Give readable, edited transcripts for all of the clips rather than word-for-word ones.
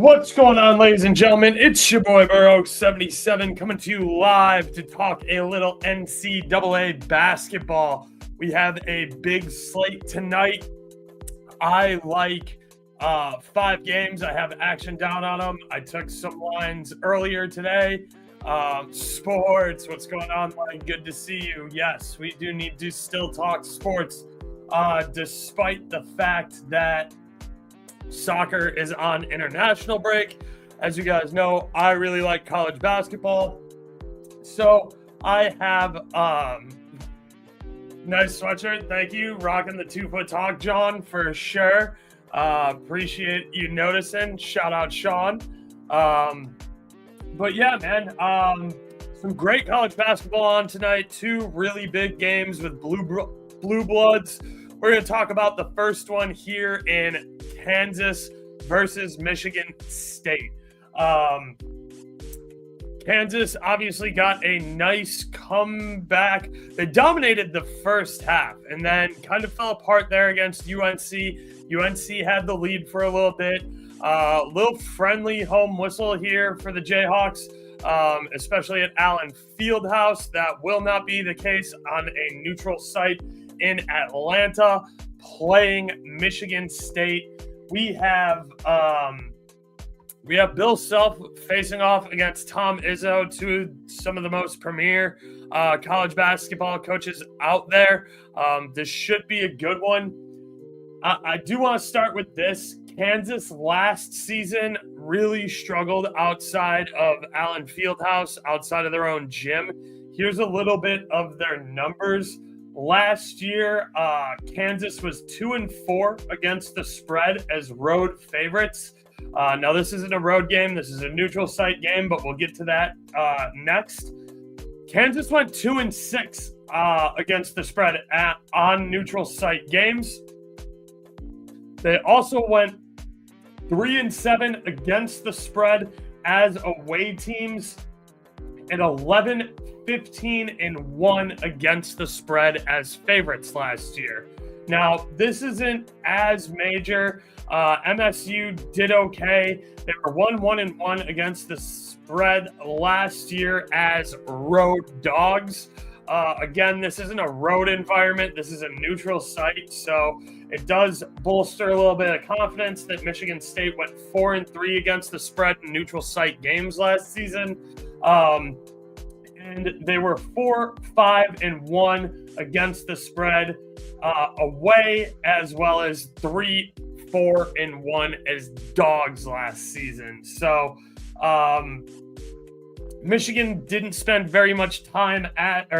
What's going on, ladies and gentlemen? It's your boy Burrow77 coming to you live to talk a little NCAA basketball. We have a big slate tonight. I like 5 games. I have action down on them. I took some lines earlier today. Sports, what's going on, Mike? Good to see you. Yes, we do need to still talk sports, despite the fact that soccer is on international break. As you guys know, I really like college basketball. So I have nice sweatshirt. Thank you. Rocking the 2-foot talk, John, for sure. Appreciate you noticing. Shout out, Sean. But yeah, man, some great college basketball on tonight. 2 really big games with blue bloods. We're going to talk about the first one here in Kansas versus Michigan State. Kansas obviously got a nice comeback. They dominated the first half and then kind of fell apart there against UNC. UNC had the lead for a little bit. Little friendly home whistle here for the Jayhawks, especially at Allen Fieldhouse. That will not be the case on a neutral site in Atlanta, playing Michigan State. We have Bill Self facing off against Tom Izzo, 2 some of the most premier college basketball coaches out there. This should be a good one. I do want to start with this. Kansas last season really struggled outside of Allen Fieldhouse, outside of their own gym. Here's a little bit of their numbers. Last year, Kansas was 2-4 against the spread as road favorites. Now, this isn't a road game. This is a neutral site game, but we'll get to that next. Kansas went 2-6 against the spread on neutral site games. They also went 3-7 against the spread as away teams and 11-15-1 against the spread as favorites last year. Now, this isn't as major. MSU did okay. They were 1-1-1 against the spread last year as road dogs. Again, this isn't a road environment. This is a neutral site, so it does bolster a little bit of confidence that Michigan State went 4-3 against the spread in neutral site games last season. And they were 4-5-1 against the spread away, as well as 3-4-1 as dogs last season. So Michigan didn't spend very much time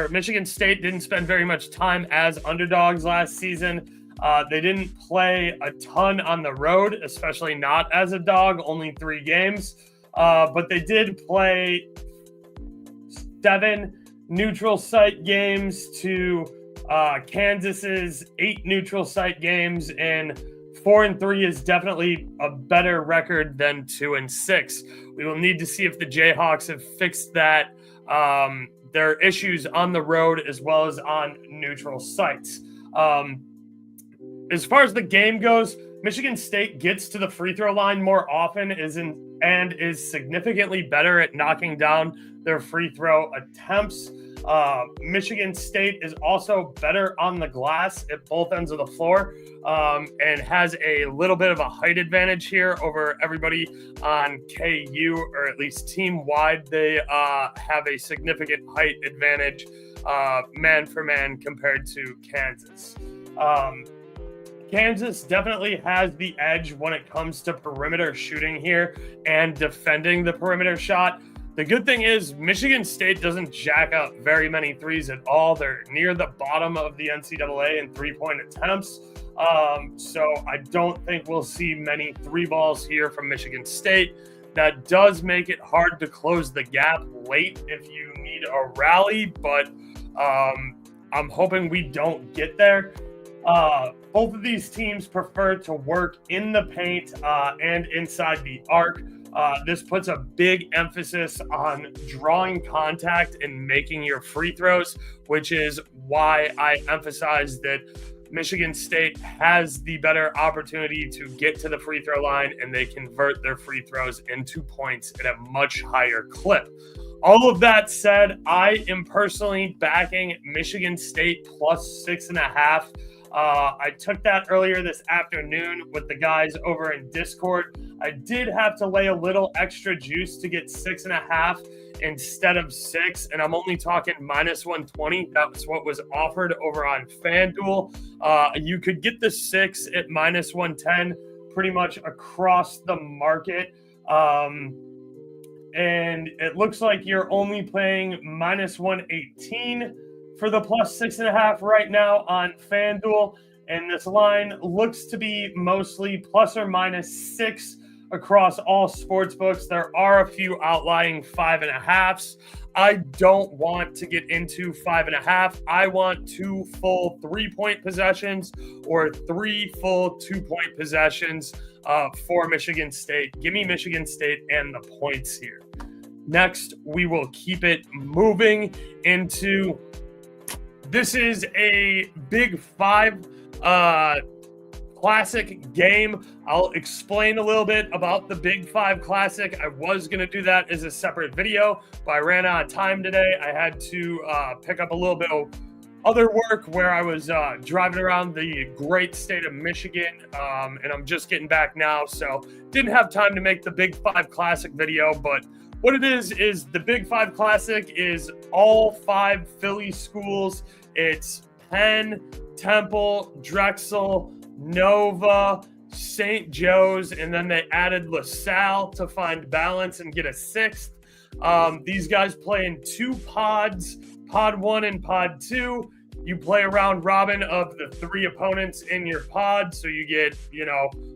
Michigan State didn't spend very much time as underdogs last season. They didn't play a ton on the road, especially not as a dog, only 3 games. But they did play 7 neutral site games to Kansas's 8 neutral site games, and 4-3 is definitely a better record than 2-6. We will need to see if the Jayhawks have fixed that, their issues on the road as well as on neutral sites. As far as the game goes, Michigan State gets to the free throw line more often and is significantly better at knocking down their free throw attempts. Michigan State is also better on the glass at both ends of the floor, and has a little bit of a height advantage here over everybody on KU, or at least team-wide. They have a significant height advantage man for man compared to Kansas. Kansas definitely has the edge when it comes to perimeter shooting here and defending the perimeter shot. The good thing is Michigan State doesn't jack up very many threes at all. They're near the bottom of the NCAA in 3-point attempts. So I don't think we'll see many 3 balls here from Michigan State. That does make it hard to close the gap late if you need a rally, but I'm hoping we don't get there. Both of these teams prefer to work in the paint and inside the arc. This puts a big emphasis on drawing contact and making your free throws, which is why I emphasize that Michigan State has the better opportunity to get to the free throw line, and they convert their free throws into points at a much higher clip. All of that said, I am personally backing Michigan State plus 6.5. I took that earlier this afternoon with the guys over in Discord. I did have to lay a little extra juice to get 6.5 instead of 6, and I'm only talking minus 120. That was what was offered over on FanDuel. You could get the 6 at minus 110 pretty much across the market. And it looks like you're only paying minus 118 for the plus 6.5 right now on FanDuel. And this line looks to be mostly plus or minus 6 across all sports books. There are a few outlying 5.5s. I don't want to get into 5.5. I want 2 full 3-point possessions or 3 full 2-point possessions for Michigan State. Give me Michigan State and the points here. Next, we will keep it moving into, this is a Big 5 Classic game. I'll explain a little bit about the Big 5 Classic. I was going to do that as a separate video, but I ran out of time today. I had to pick up a little bit of other work where I was driving around the great state of Michigan, and I'm just getting back now, so didn't have time to make the Big 5 Classic video. But what it is the Big 5 Classic is all 5 Philly schools. It's Penn, Temple, Drexel, Nova, St. Joe's, and then they added LaSalle to find balance and get a 6th. These guys play in 2 pods, pod 1 and pod 2. You play a round robin of the 3 opponents in your pod, so you get,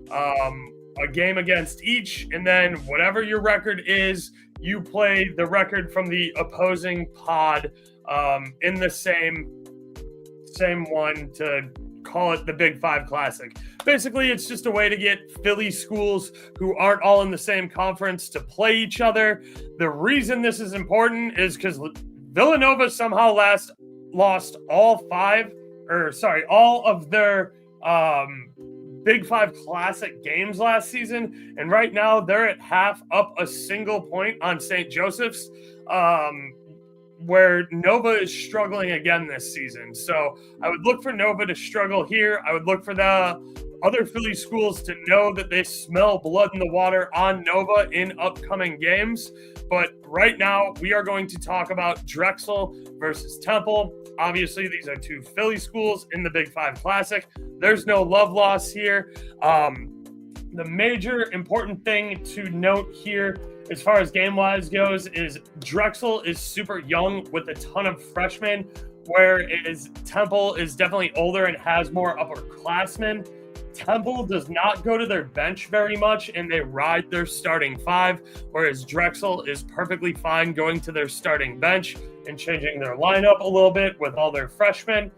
a game against each, and then whatever your record is, you play the record from the opposing pod in the same one to call it the Big 5 Classic. Basically, it's just a way to get Philly schools who aren't all in the same conference to play each other. The reason this is important is because Villanova somehow lost all of their Big 5 Classic games last season, and right now they're at half up a single point on St. Joseph's, where Nova is struggling again this season. So I would look for Nova to struggle here. I would look for the other Philly schools to know that they smell blood in the water on Nova in upcoming games. But right now, we are going to talk about Drexel versus Temple. Obviously, these are 2 Philly schools in the Big 5 Classic. There's no love loss here. The major important thing to note here, as far as game-wise goes, is Drexel is super young with a ton of freshmen, whereas Temple is definitely older and has more upperclassmen. Temple does not go to their bench very much, and they ride their starting 5, whereas Drexel is perfectly fine going to their starting bench and changing their lineup a little bit with all their freshmen.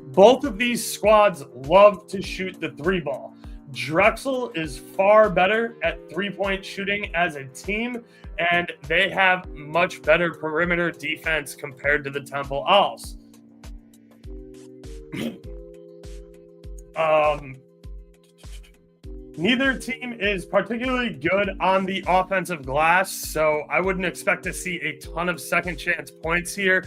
Both of these squads love to shoot the 3-ball. Drexel is far better at 3-point shooting as a team, and they have much better perimeter defense compared to the Temple Owls. Neither team is particularly good on the offensive glass, so I wouldn't expect to see a ton of second chance points here.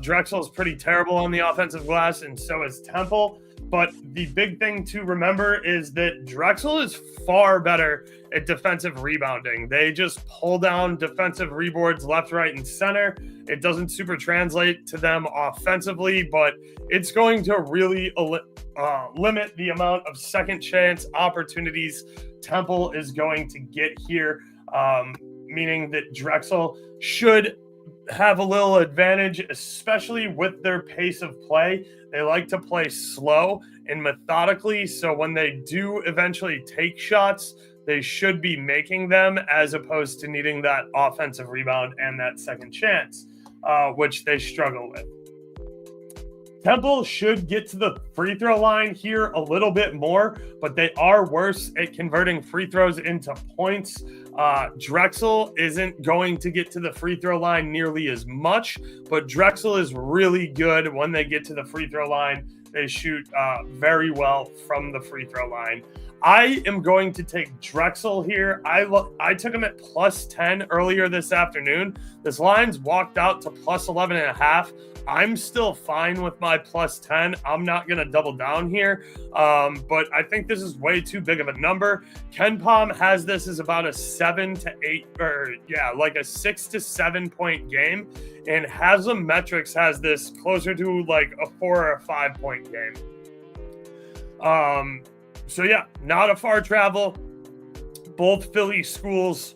Drexel is pretty terrible on the offensive glass, and so is Temple. But the big thing to remember is that Drexel is far better at defensive rebounding. They just pull down defensive reboards left, right, and center. It doesn't super translate to them offensively, but it's going to really limit the amount of second chance opportunities Temple is going to get here, meaning that Drexel should have a little advantage, especially with their pace of play. They like to play slow and methodically, so when they do eventually take shots, they should be making them as opposed to needing that offensive rebound and that second chance, which they struggle with. Temple should get to the free throw line here a little bit more, but they are worse at converting free throws into points. Drexel isn't going to get to the free throw line nearly as much, but Drexel is really good when they get to the free throw line. They shoot very well from the free throw line. I am going to take Drexel here. I took them at plus 10 earlier this afternoon. This line's walked out to plus 11.5. I'm still fine with my plus 10. I'm not going to double down here, but I think this is way too big of a number. KenPom has this as about a 7 to 8, like a 6 to 7 point game, and Haslam Metrics has this closer to like a 4 or a 5 point game. So yeah, not a far travel. Both Philly schools.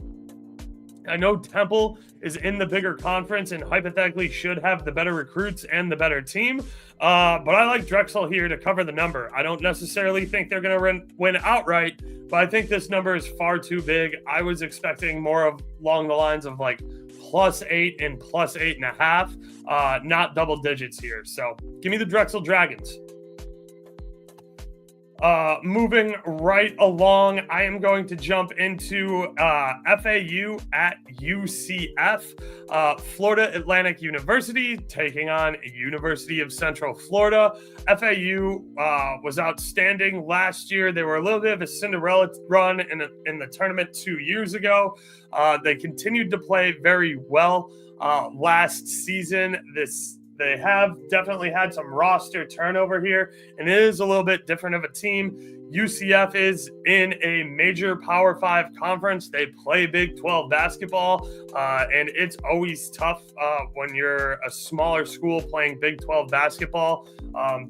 I know Temple is in the bigger conference and hypothetically should have the better recruits and the better team. But I like Drexel here to cover the number. I don't necessarily think they're going to win outright, but I think this number is far too big. I was expecting more of along the lines of like plus 8 and plus 8.5, not double digits here. So give me the Drexel Dragons. Moving right along, I am going to jump into FAU at UCF. Florida Atlantic University taking on University of Central Florida. FAU was outstanding last year. They were a little bit of a Cinderella run in the tournament 2 years ago. They continued to play very well last season. They have definitely had some roster turnover here, and it is a little bit different of a team. UCF is in a major Power 5 conference. They play Big 12 basketball, and it's always tough when you're a smaller school playing Big 12 basketball.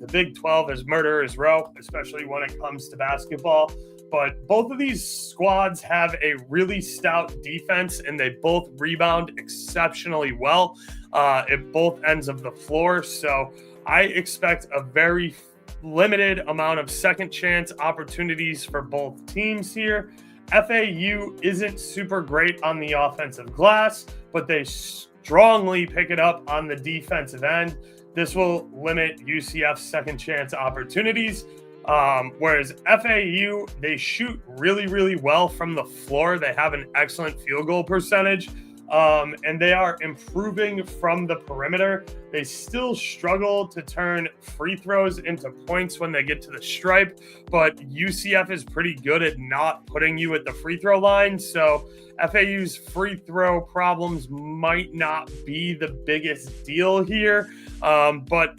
The Big 12 is murderer's row, especially when it comes to basketball. But both of these squads have a really stout defense, and they both rebound exceptionally well at both ends of the floor. So I expect a very limited amount of second chance opportunities for both teams here. FAU isn't super great on the offensive glass, but they strongly pick it up on the defensive end. This will limit UCF's second chance opportunities. Whereas FAU, they shoot really, really well from the floor. They have an excellent field goal percentage, and they are improving from the perimeter. They still struggle to turn free throws into points when they get to the stripe, but UCF is pretty good at not putting you at the free throw line. So FAU's free throw problems might not be the biggest deal here, but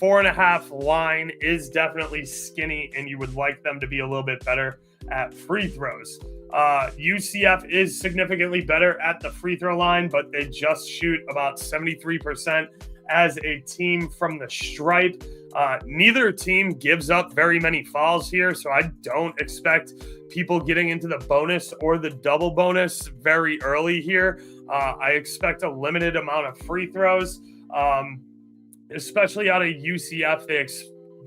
4.5 line is definitely skinny, and you would like them to be a little bit better at free throws. UCF is significantly better at the free throw line, but they just shoot about 73% as a team from the stripe. Neither team gives up very many fouls here, so I don't expect people getting into the bonus or the double bonus very early here. I expect a limited amount of free throws. Especially out of UCF,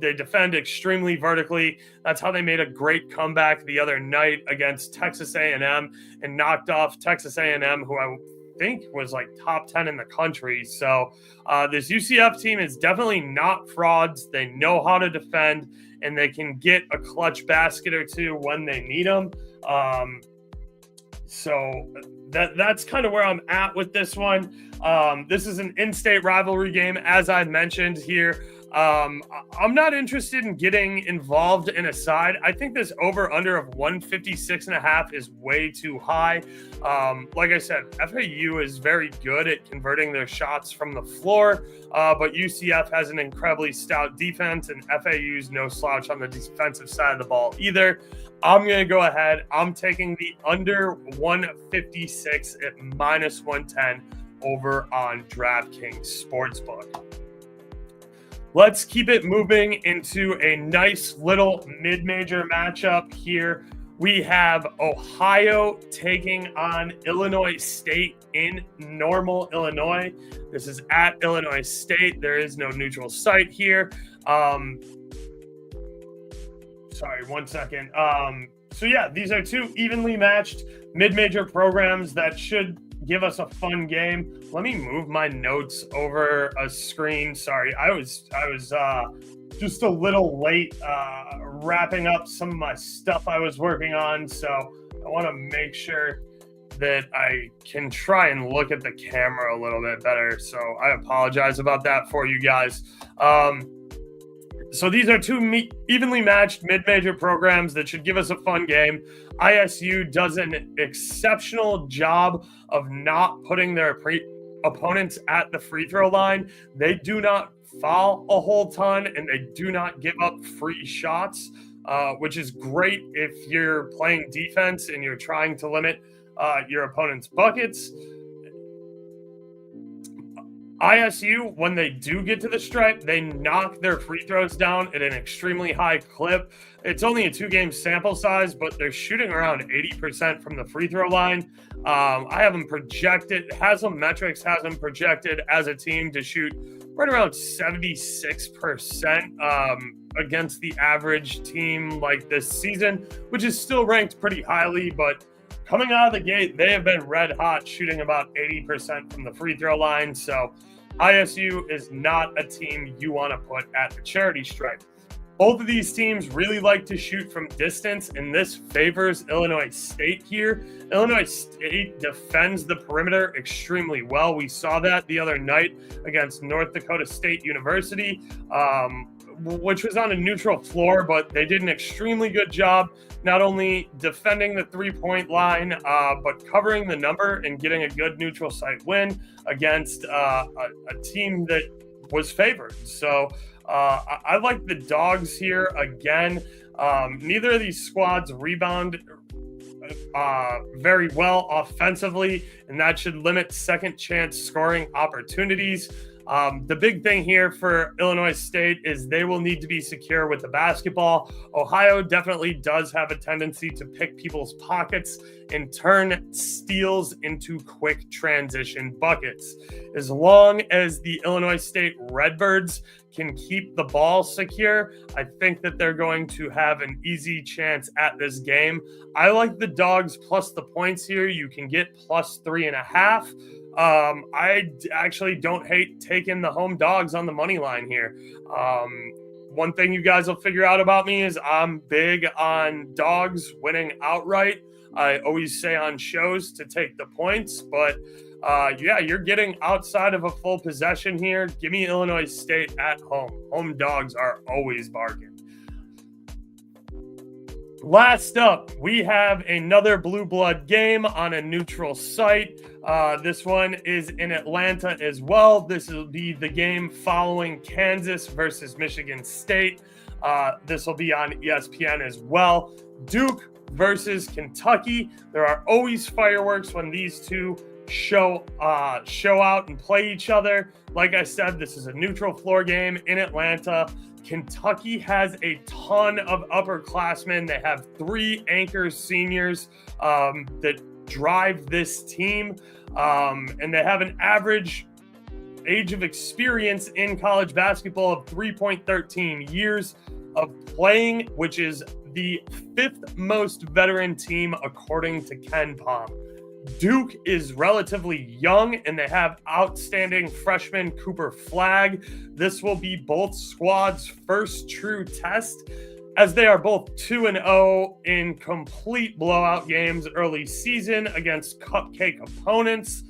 they defend extremely vertically. That's how they made a great comeback the other night against Texas A&M and knocked off Texas A&M, who I think was like top 10 in the country. So this UCF team is definitely not frauds. They know how to defend, and they can get a clutch basket or two when they need them. So that's kind of where I'm at with this one. This is an in-state rivalry game, as I mentioned here. I'm not interested in getting involved in a side. I think this over-under of 156.5 is way too high. Like I said, FAU is very good at converting their shots from the floor, but UCF has an incredibly stout defense, and FAU's no slouch on the defensive side of the ball either. I'm going to go ahead. I'm taking the under 156 at minus 110 over on DraftKings Sportsbook. Let's keep it moving into a nice little mid-major matchup here. We have Ohio taking on Illinois State in Normal, Illinois. This is at Illinois State. There is no neutral site here. Sorry, 1 second. So yeah, these are two evenly matched mid-major programs that should give us a fun game. Let me move my notes over a screen. Sorry, I was just a little late wrapping up some of my stuff I was working on, so I want to make sure that I can try and look at the camera a little bit better. So I apologize about that for you guys. So these are two evenly matched mid-major programs that should give us a fun game. ISU does an exceptional job of not putting their opponents at the free throw line. They do not foul a whole ton, and they do not give up free shots, which is great if you're playing defense and you're trying to limit your opponent's buckets. ISU, when they do get to the stripe, they knock their free throws down at an extremely high clip. It's only a 2-game sample size, but they're shooting around 80% from the free throw line. I have them projected, Haslam Metrics has them projected as a team to shoot right around 76% against the average team like this season, which is still ranked pretty highly, but coming out of the gate, they have been red hot, shooting about 80% from the free throw line. So ISU is not a team you want to put at the charity stripe. Both of these teams really like to shoot from distance, and this favors Illinois State here. Illinois State defends the perimeter extremely well. We saw that the other night against North Dakota State University, which was on a neutral floor, but they did an extremely good job not only defending the three-point line, but covering the number and getting a good neutral site win against a team that was favored. So I like the Dogs here again. Neither of these squads rebound very well offensively, and that should limit second chance scoring opportunities. The big thing here for Illinois State is they will need to be secure with the basketball. Ohio definitely does have a tendency to pick people's pockets and turn steals into quick transition buckets. As long as the Illinois State Redbirds can keep the ball secure, I think that they're going to have an easy chance at this game. I like the Dogs plus the points here. You can get plus 3.5. I actually don't hate taking the home Dogs on the money line here. One thing you guys will figure out about me is I'm big on Dogs winning outright. I always say on shows to take the points, but yeah, you're getting outside of a full possession here. Give me Illinois State at home. Home Dogs are always bargain. Last up, we have another blue blood game on a neutral site. This one is in Atlanta as well. This will be the game following Kansas versus Michigan State. This will be on ESPN as well. Duke versus Kentucky. There are always fireworks when these two show out and play each other. Like I said, this is a neutral floor game in Atlanta. Kentucky has a ton of upperclassmen. They have 3 anchor seniors that drive this team, and they have an average age of experience in college basketball of 3.13 years of playing, which is the 5th most veteran team according to KenPom. Duke is relatively young, and they have outstanding freshman Cooper Flagg. This will be both squads' first true test, as they are both 2-0 in complete blowout games early season against cupcake opponents.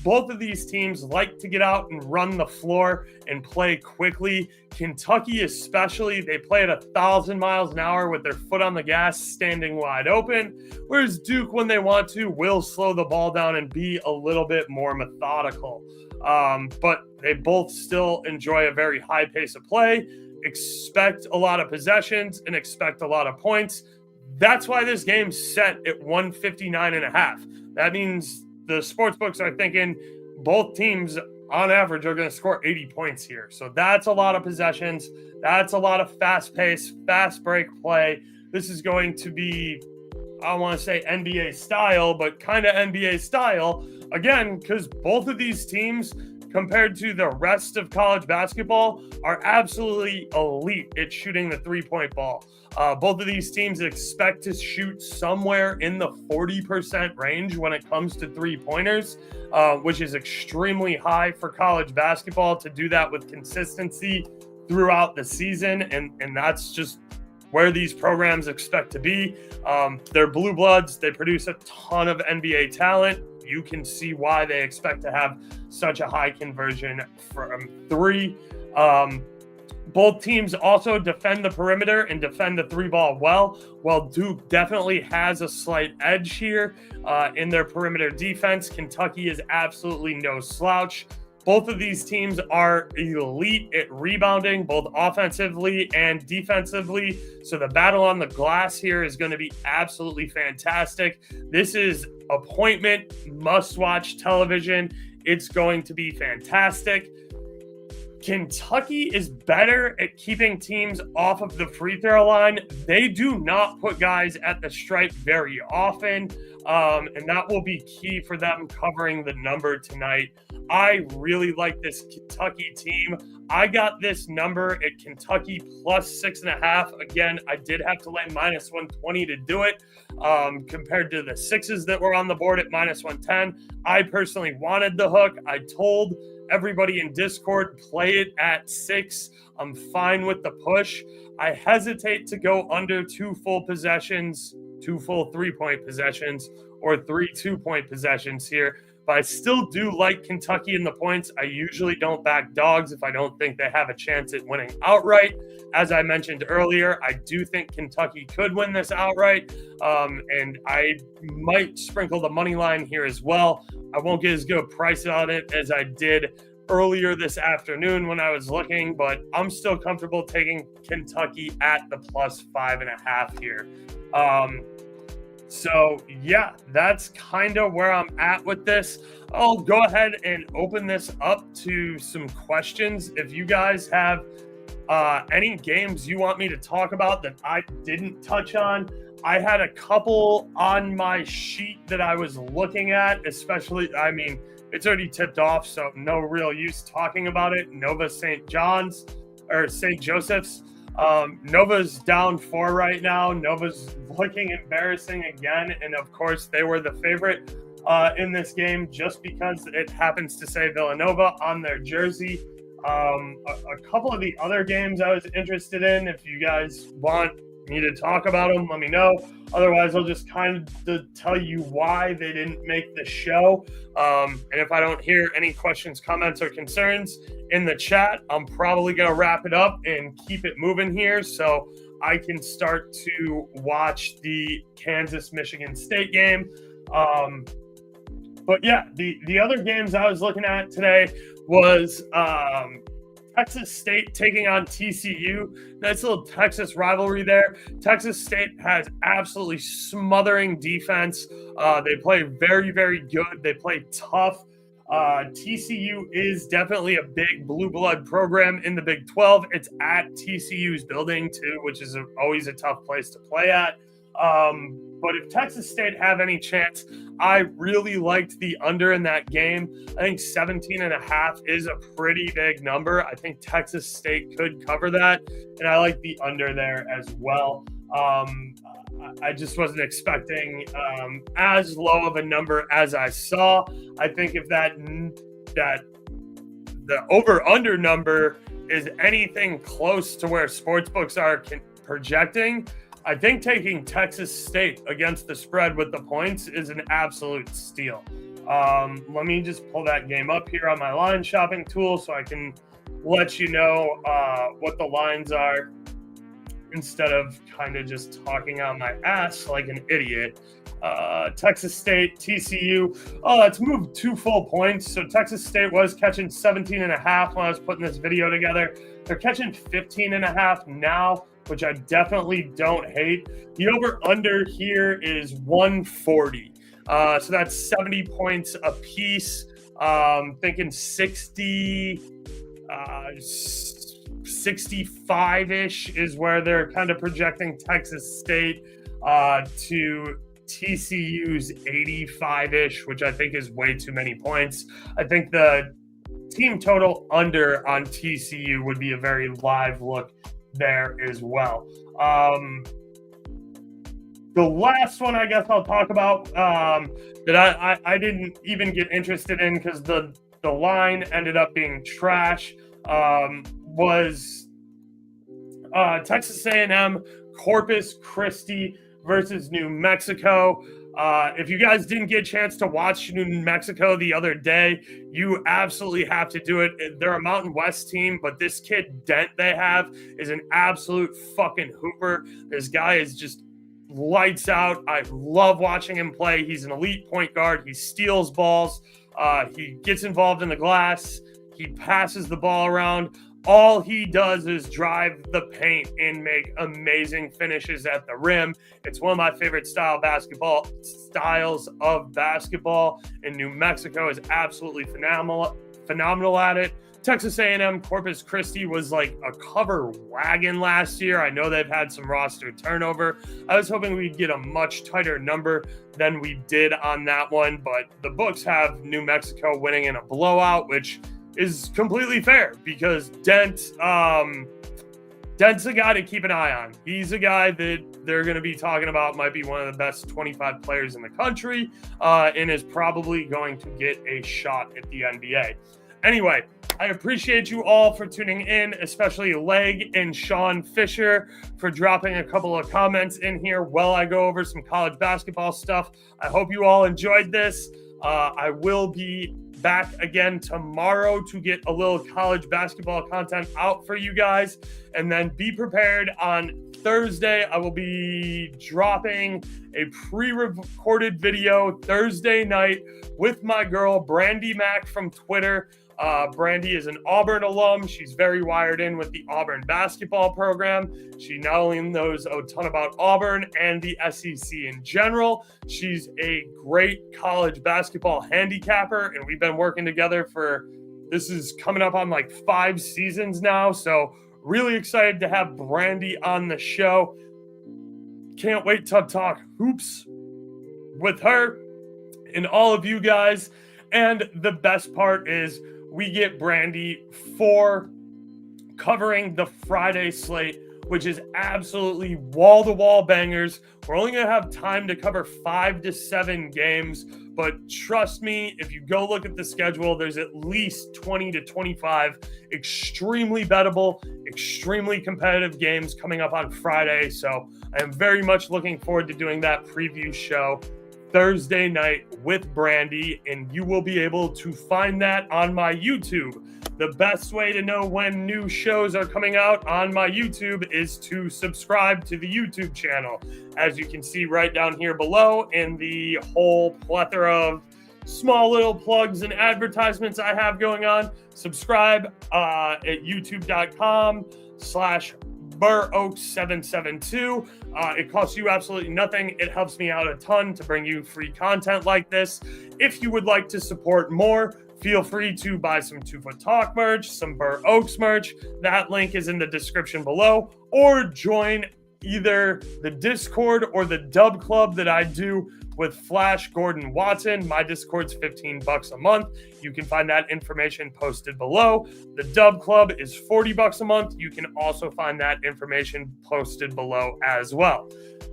Both of these teams like to get out and run the floor and play quickly. Kentucky especially, they play at 1,000 miles an hour with their foot on the gas, standing wide open. Whereas Duke, when they want to, will slow the ball down and be a little bit more methodical. But they both still enjoy a very high pace of play, expect a lot of possessions, and expect a lot of points. That's why this game's set at 159.5. That means the sports books are thinking both teams on average are going to score 80 points here. So that's a lot of possessions. That's a lot of fast pace, fast break play. This is going to be, I want to say NBA style, but kind of NBA style again, because both of these teams compared to the rest of college basketball are absolutely elite at shooting the 3-point ball. Both of these teams expect to shoot somewhere in the 40% range when it comes to 3-pointers, which is extremely high for college basketball to do that with consistency throughout the season. And that's just where these programs expect to be. They're blue bloods. They produce a ton of NBA talent. You can see why they expect to have such a high conversion from three. Both teams also defend the perimeter and defend the three ball well. While Duke definitely has a slight edge here in their perimeter defense, Kentucky is absolutely no slouch. Both of these teams are elite at rebounding, both offensively and defensively. So the battle on the glass here is going to be absolutely fantastic. This is appointment, must-watch television. It's going to be fantastic. Kentucky is better at keeping teams off of the free throw line. They do not put guys at the stripe very often, and that will be key for them covering the number tonight. I really like this Kentucky team. I got this number at Kentucky plus 6.5. Again, I did have to lay minus 120 to do it compared to the sixes that were on the board at minus 110. I personally wanted the hook. I told everybody in Discord, play it at 6. I'm fine with the push. I hesitate to go under 2 full possessions, 2 full 3-point possessions, or 3 2-point possessions here. But I still do like Kentucky in the points. I usually don't back dogs if I don't think they have a chance at winning outright. As I mentioned earlier, I do think Kentucky could win this outright, and I might sprinkle the money line here as well. I won't get as good a price on it as I did earlier this afternoon when I was looking, but I'm still comfortable taking Kentucky at the plus 5.5 here. So yeah, that's kind of where I'm at with this. I'll go ahead and open this up to some questions. If you guys have any games you want me to talk about that I didn't touch on, I had a couple on my sheet that I was looking at, especially, I mean, it's already tipped off, so no real use talking about it. Nova St. John's or St. Joseph's. Nova's down 4 right now. Nova's looking embarrassing again. And of course, they were the favorite in this game just because it happens to say Villanova on their jersey. A couple of the other games I was interested in, if you guys want me to talk about them, let me know. Otherwise, I'll just kind of tell you why they didn't make the show. And if I don't hear any questions, comments, or concerns in the chat, I'm probably going to wrap it up and keep it moving here so I can start to watch the Kansas-Michigan State game. But yeah, the other games I was looking at today was Texas State taking on TCU. Nice little Texas rivalry there. Texas State has absolutely smothering defense. They play very, very good. They play tough. TCU is definitely a big blue blood program in the Big 12. It's at TCU's building too, which is always a tough place to play at. But if Texas State have any chance, I really liked the under in that game. I think 17.5 is a pretty big number. I think Texas State could cover that, and I like the under there as well. I just wasn't expecting as low of a number as I saw. I think if that the over-under number is anything close to where sportsbooks are projecting, I think taking Texas State against the spread with the points is an absolute steal. Let me just pull that game up here on my line shopping tool so I can let you know what the lines are instead of kind of just talking on my ass like an idiot. Texas State, TCU. Oh, it's moved 2 full points. So Texas State was catching 17.5 when I was putting this video together. They're catching 15.5 now, which I definitely don't hate. The over-under here is 140. So that's 70 points a piece. Thinking 65-ish is where they're kind of projecting Texas State to TCU's 85-ish, which I think is way too many points. I think the team total under on TCU would be a very live look there as well. The last one I guess I'll talk about that I didn't even get interested in because the line ended up being trash was Texas A&M Corpus Christi versus New Mexico. If you guys didn't get a chance to watch New Mexico the other day, you absolutely have to do it. They're a Mountain West team, but this kid Dent they have is an absolute fucking hooper. This guy is just lights out. I love watching him play. He's an elite point guard. He steals balls. He gets involved in the glass. He passes the ball around. All he does is drive the paint and make amazing finishes at the rim. It's one of my favorite styles of basketball, and New Mexico is absolutely phenomenal at it. Texas A&M Corpus Christi was like a cover wagon last year. I know they've had some roster turnover. I was hoping we'd get a much tighter number than we did on that one, but the books have New Mexico winning in a blowout, which is completely fair because Dent's a guy to keep an eye on. He's a guy that they're going to be talking about might be one of the best 25 players in the country and is probably going to get a shot at the NBA. Anyway, I appreciate you all for tuning in, especially Leg and Sean Fisher for dropping a couple of comments in here while I go over some college basketball stuff. I hope you all enjoyed this. I will be back again tomorrow to get a little college basketball content out for you guys. And then be prepared on Thursday. I will be dropping a pre-recorded video Thursday night with my girl, Brandy Mack from Twitter. Brandy is an Auburn alum. She's very wired in with the Auburn basketball program. She not only knows a ton about Auburn and the SEC in general, she's a great college basketball handicapper, and we've been working together this is coming up on like 5 seasons now, so really excited to have Brandy on the show. Can't wait to talk hoops with her and all of you guys, and the best part is we get Brandy for covering the Friday slate, which is absolutely wall-to-wall bangers. We're only going to have time to cover 5 to 7 games, but trust me, if you go look at the schedule, there's at least 20 to 25 extremely bettable, extremely competitive games coming up on Friday. So I am very much looking forward to doing that preview show Thursday night with Brandy, and you will be able to find that on my YouTube. The best way to know when new shows are coming out on my YouTube is to subscribe to the YouTube channel. As you can see right down here below in the whole plethora of small little plugs and advertisements I have going on, subscribe at youtube.com/BurrOaks772. It costs you absolutely nothing. It helps me out a ton to bring you free content like this. If you would like to support more, feel free to buy some 2 Foot Talk merch, some Burr Oaks merch. That link is in the description below. Or join either the Discord or the Dub Club that I do with Flash Gordon Watson. My Discord's $15 a month. You can find that information posted below. The Dub Club is $40 a month. You can also find that information posted below as well.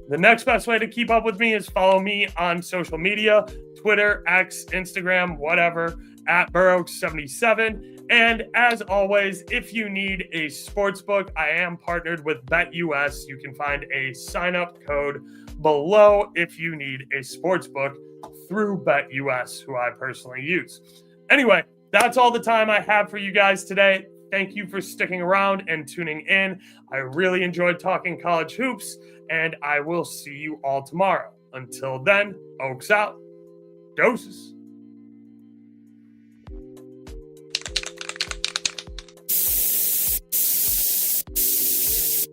The next best way to keep up with me is follow me on social media, Twitter, X, Instagram, whatever, at BurrOaks77. And as always, if you need a sports book, I am partnered with BetUS. You can find a sign-up code below if you need a sports book through BetUS, who I personally use. Anyway, that's all the time I have for you guys today. Thank you for sticking around and tuning in. I really enjoyed talking college hoops, and I will see you all tomorrow. Until then, Oaks out. Doses.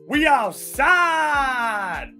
We outside!